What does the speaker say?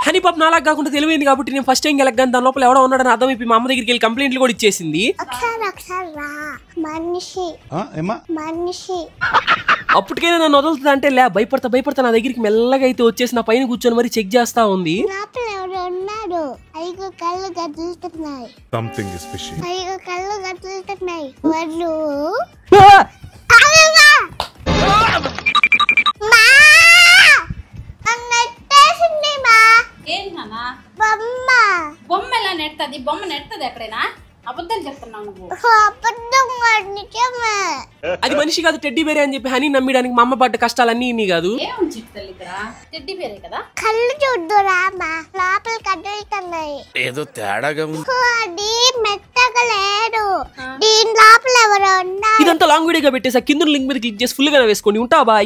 Honey పాప నాలాగా కాకుండా తెలివైంది కాబట్టి నేను ఫస్ట్ టైం గెలగాను దాని లోపల ఎవడో ఉన్నాడని అర్థం అయిపోయి మా అమ్మ దగ్గరికి వెళ్ళి కంప్లైంట్లు కూడా ఇచ్చేసింది. అప్పటికైనా నన్ను వదులుతుంది అంటే లే భయపడతా నా దగ్గరికి మెల్లగా అయితే వచ్చేసి నా పైన కూర్చొని మరి చెక్ చేస్తా ఉంది. బొమ్మ ఎలా నెట్టది? బొమ్మ నెట్టది ఎక్కడైనా? అబద్ధాలు చెప్తున్నావు నువ్వు. అది మనిషి కాదు టెడ్డీ బేరే అని చెప్పి హనీ నమ్మడానికి మా అమ్మ పడ్డ కష్టాలన్నీ ఇన్ని కాదు. టెడ్డీ బేరే కదా. కళ్ళు చూద్దురా లోపల కదులుతున్నాయి. ఏదో తేడాగా ఉంది. అది మెత్తగా లేదు. దీని లోపల ఎవరో ఉన్నారు. ఇదంతా లాంగ్ వీడియోగా పెట్టేసా కింద లింక్ మీద క్లిక్ చేసి ఫుల్ గా వేసుకోండి. ఉంటావా?